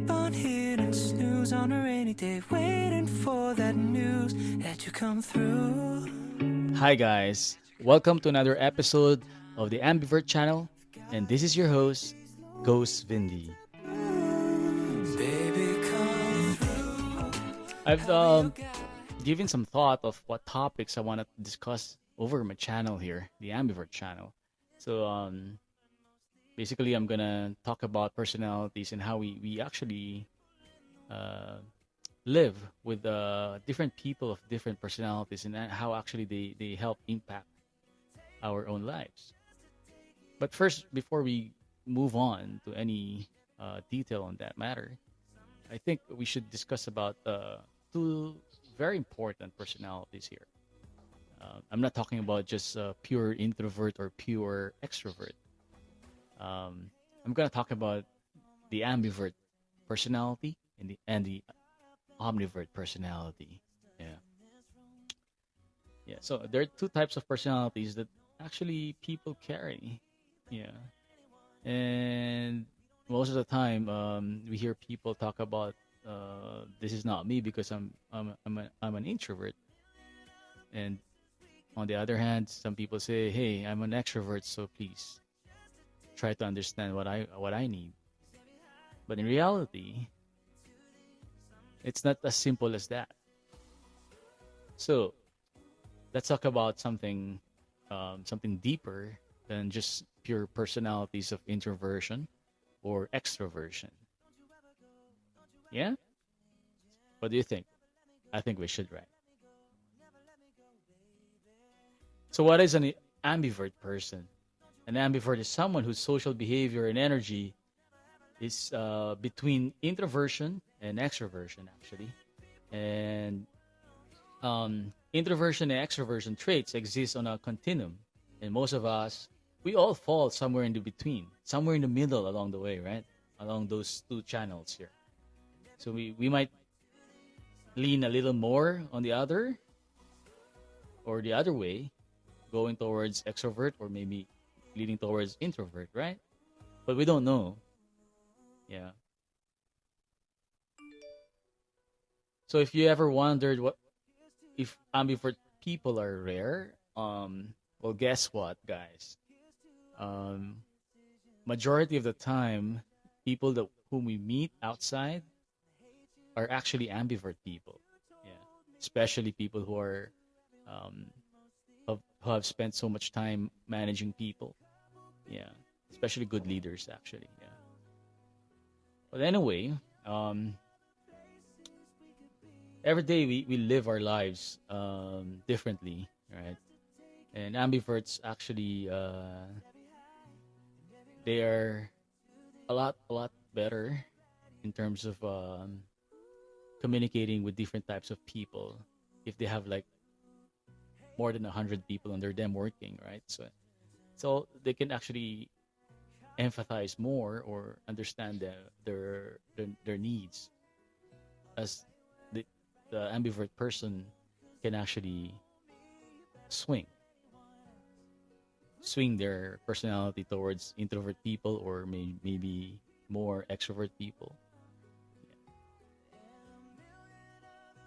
keep on hitting snooze on a rainy day, waiting for that news that you come through. Hi, guys. Welcome to another episode of the Ambivert channel. And this is your host, Ghost Vindy. Baby, come through. I've given some thought of what topics I want to discuss over my channel here, the Ambivert channel. So, basically, I'm going to talk about personalities and how we actually uh, live with different people of different personalities and how actually they help impact our own lives. But first, before we move on to any detail on that matter, I think we should discuss about two very important personalities here. I'm not talking about just pure introvert or pure extrovert. I'm gonna talk about the ambivert personality and the omnivert personality. Yeah, yeah. So there are two types of personalities that actually people carry. Yeah, and most of the time we hear people talk about this is not me because I'm an introvert, and on the other hand some people say, hey, I'm an extrovert, so please try to understand what I need. But in reality, it's not as simple as that. So let's talk about something deeper than just pure personalities of introversion or extroversion. Yeah? What do you think? I think we should, right? So, what is an ambivert person? An ambivert is someone whose social behavior and energy is between introversion and extroversion, actually. And introversion and extroversion traits exist on a continuum. And most of us, we all fall somewhere in the between, somewhere in the middle along the way, right? Along those two channels here. So we might lean a little more on the other or the other way, going towards extrovert or maybe leaning towards introvert, right? But we don't know. Yeah. So if you ever wondered what if ambivert people are rare, well, guess what, guys? Um, Majority of the time, people that whom we meet outside are actually ambivert people. Yeah, especially people who are um, who have spent so much time managing people. Yeah, especially good leaders, actually. Yeah. But anyway, um, every day we live our lives differently, right? And ambiverts actually they are a lot better in terms of communicating with different types of people if they have like more than 100 people under them working, right? So they can actually empathize more or understand their needs as the the ambivert person can actually swing swing their personality towards introvert people or maybe more extrovert people.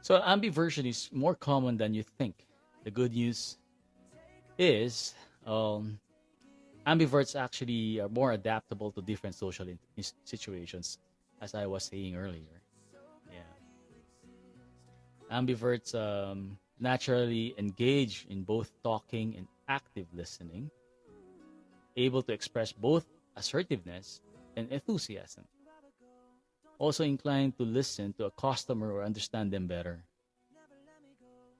So ambiversion is more common than you think. The good news is ambiverts actually are more adaptable to different social situations, as I was saying earlier. Yeah, ambiverts naturally engage in both talking and active listening, able to express both assertiveness and enthusiasm. Also inclined to listen to a customer or understand them better,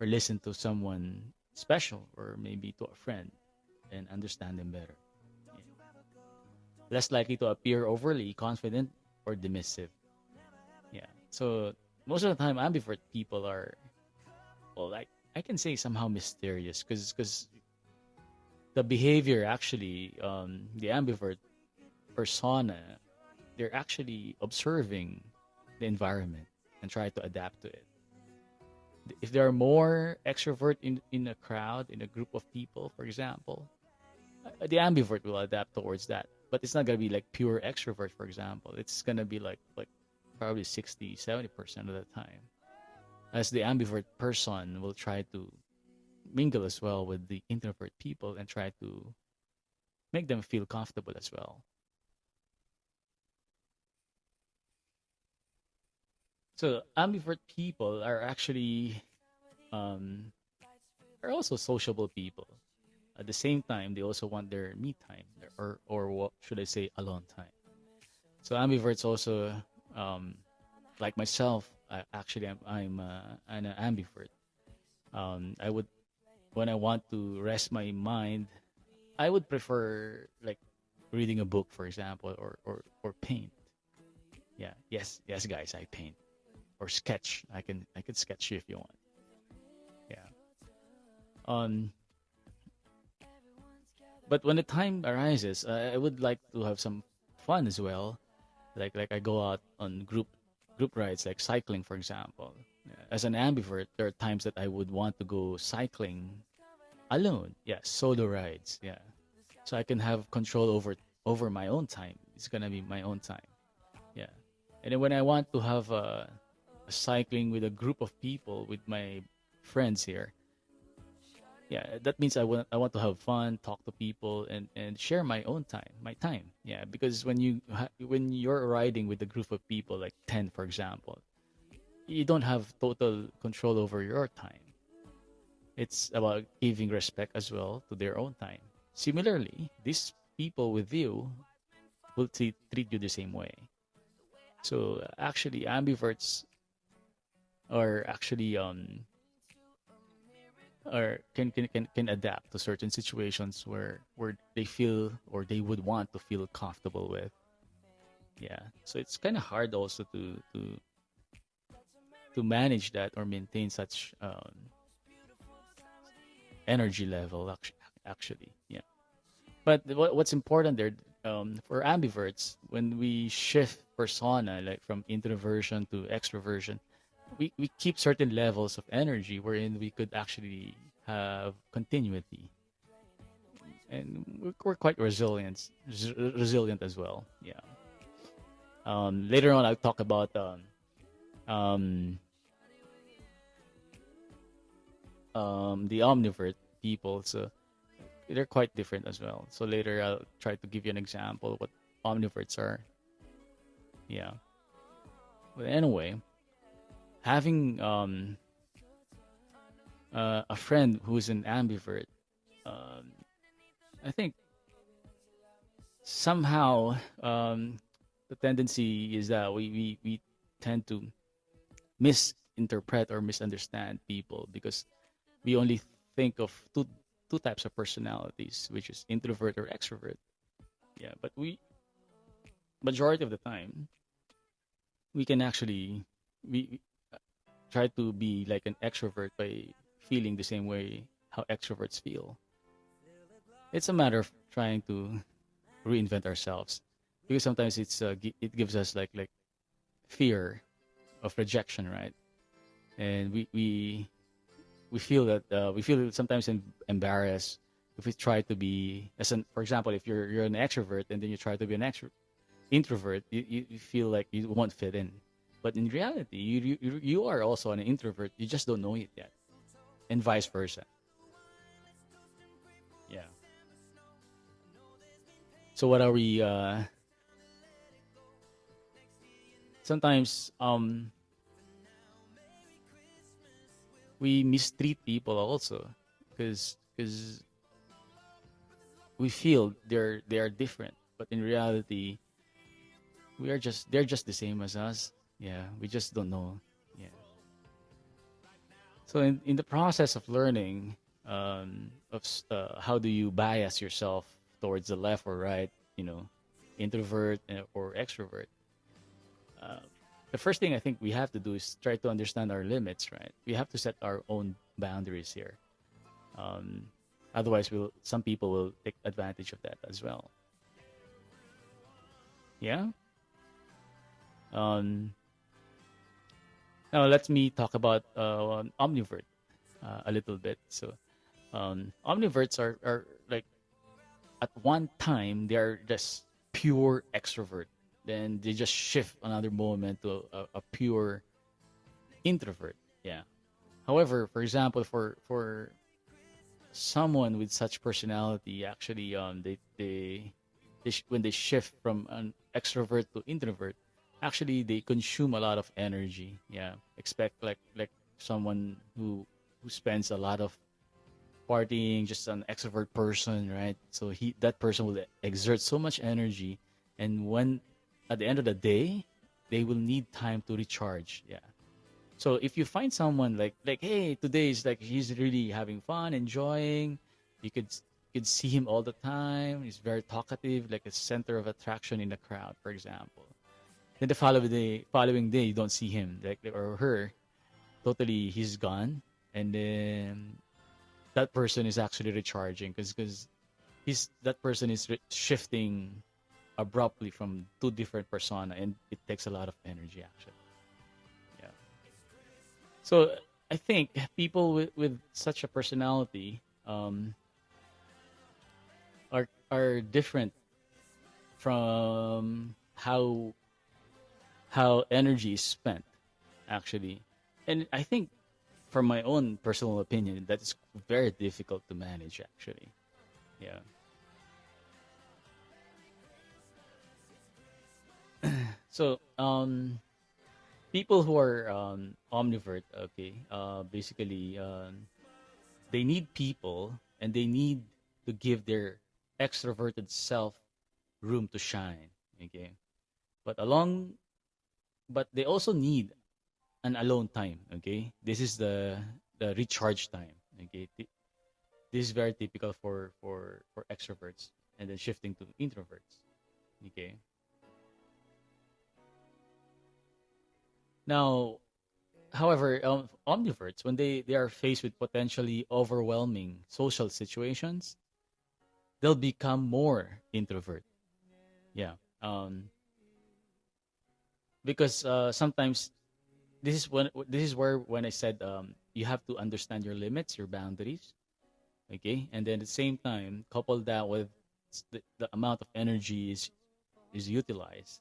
or listen to someone special or maybe to a friend and understand them better. Yeah. Less likely to appear overly confident or dismissive. Yeah. So most of the time, ambivert people are, well, like I can say somehow mysterious because the behavior actually, the ambivert persona, they're actually observing the environment and try to adapt to it. If there are more extrovert in a crowd, in a group of people, for example, the ambivert will adapt towards that. But it's not gonna be like pure extrovert, for example. It's gonna be like probably 60-70% of the time. As the ambivert person will try to mingle as well with the introvert people and try to make them feel comfortable as well. So ambivert people are actually um, are also sociable people. At the same time, they also want their me time, or what should I say, alone time. So ambiverts also, um, like myself, actually I'm an ambivert. I would when I want to rest my mind, I would prefer like reading a book, for example, or paint. Yeah, yes, guys, I paint or sketch. I can sketch you if you want. Yeah. Um, but when the time arises, I would like to have some fun as well. Like I go out on group rides, like cycling, for example. Yeah, as an ambivert, there are times that I would want to go cycling alone. Yeah, solo rides. Yeah, so I can have control over my own time. It's gonna be my own time. Yeah, and then when I want to have a cycling with a group of people with my friends here, yeah, that means I want to have fun, talk to people, and share my own time, my time. Yeah, because when you're riding with a group of people, like 10 for example, you don't have total control over your time. It's about giving respect as well to their own time. Similarly, these people with you will treat you the same way. So actually, ambiverts are actually or can adapt to certain situations where they feel or they would want to feel comfortable with. Yeah, so it's kind of hard also to manage that or maintain such energy level actually. Yeah, but what's important there, for ambiverts, when we shift persona like from introversion to extroversion, we keep certain levels of energy wherein we could actually have continuity, and we're quite resilient as well. Yeah. Later on I'll talk about um, the omnivert people. So they're quite different as well. So later I'll try to give you an example of what omniverts are. Yeah. But anyway, having a friend who's an ambivert, um, I think somehow the tendency is that we tend to misinterpret or misunderstand people because we only think of two types of personalities, which is introvert or extrovert. Yeah, but we majority of the time we can actually we try to be like an extrovert by feeling the same way how extroverts feel. It's a matter of trying to reinvent ourselves because sometimes it gives us like fear of rejection, right? And we feel that we feel sometimes embarrassed if we try to be as an for example if you're an extrovert and then you try to be an introvert, you feel like you won't fit in, but in reality you are also an introvert, you just don't know it yet, and vice versa. Yeah. So what are we sometimes we mistreat people also because we feel they are different, but in reality they're just the same as us. Yeah, we just don't know. Yeah. So in the process of learning, how do you bias yourself towards the left or right, you know, introvert or extrovert, uh, the first thing I think we have to do is try to understand our limits, right? We have to set our own boundaries here. um, Otherwise some people will take advantage of that as well. Yeah. um, Now let me talk about omnivert a little bit. So omniverts are like at one time they are just pure extrovert. then they just shift another moment to a pure introvert. Yeah. However, for example, for someone with such personality, actually, when they shift from an extrovert to introvert, actually they consume a lot of energy. Yeah, expect like someone who spends a lot of partying, just an extrovert person, right? So that person will exert so much energy, and when at the end of the day, they will need time to recharge. Yeah. So if you find someone like hey, today is like he's really having fun, enjoying, you could see him all the time. He's very talkative, like a center of attraction in the crowd, for example. Then the following day, you don't see him like or her. Totally, he's gone, and then that person is actually recharging because he's that person is shifting abruptly from two different persona, and it takes a lot of energy actually. Yeah. So I think people with such a personality are different from how energy is spent actually, and I think from my own personal opinion that is very difficult to manage actually. Yeah. So people who are omnivert, okay, basically they need people and they need to give their extroverted self room to shine, okay, but they also need an alone time, okay. This is the recharge time, okay. This is very typical for extroverts, and then shifting to introverts, okay. Now, however, omniverts, when they are faced with potentially overwhelming social situations, they'll become more introvert. Yeah. Because sometimes this is where when I said you have to understand your limits, your boundaries, okay, and then at the same time couple that with the amount of energy is utilized.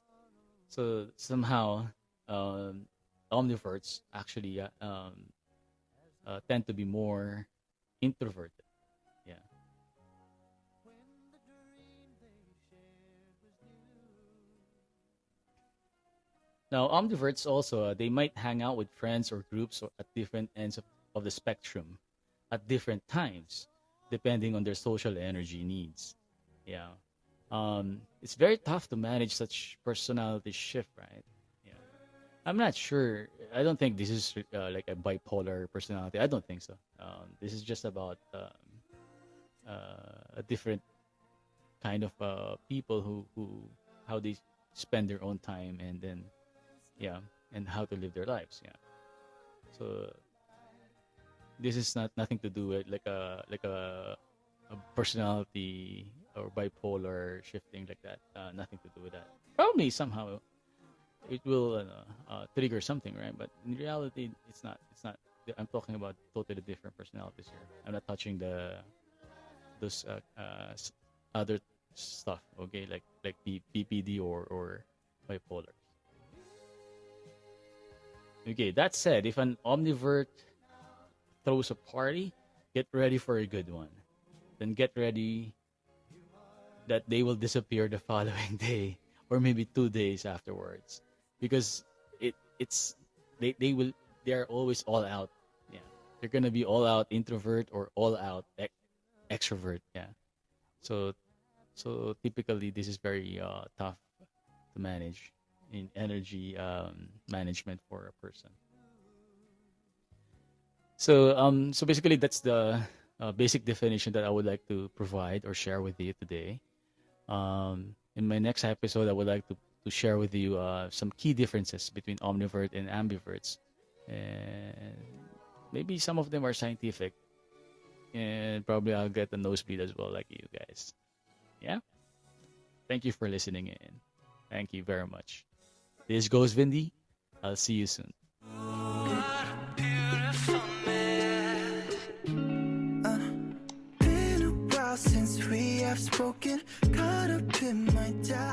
So somehow, um, omniverts actually tend to be more introverted. Yeah. Now, omniverts also they might hang out with friends or groups or at different ends of the spectrum at different times, depending on their social energy needs. Yeah. It's very tough to manage such personality shift, right? Yeah. I'm not sure. I don't think this is like a bipolar personality. I don't think so. This is just about a different kind of people who how they spend their own time, and then yeah, and how to live their lives. Yeah. So this is not nothing to do with a personality or bipolar shifting like that. Nothing to do with that. Probably somehow it will trigger something, right? But in reality, it's not. It's not. I'm talking about totally different personalities here. I'm not touching those other stuff. Okay, like BPD or bipolar. Okay, that said, if an omnivert throws a party, get ready for a good one. Then get ready that they will disappear the following day or maybe 2 days afterwards, because it's they are always all out. Yeah, they're gonna be all out introvert or all out extrovert. Yeah, so typically this is very tough to manage in energy management for a person. So basically that's the basic definition that I would like to provide or share with you today. In my next episode, I would like to share with you some key differences between omnivert and ambiverts, and maybe some of them are scientific, and probably I'll get a nosebleed as well, like you guys. Yeah. Thank you for listening in. Thank you very much. This goes Vindy. I'll see you soon. What a beautiful mess. Been a while since we have spoken. Caught up in my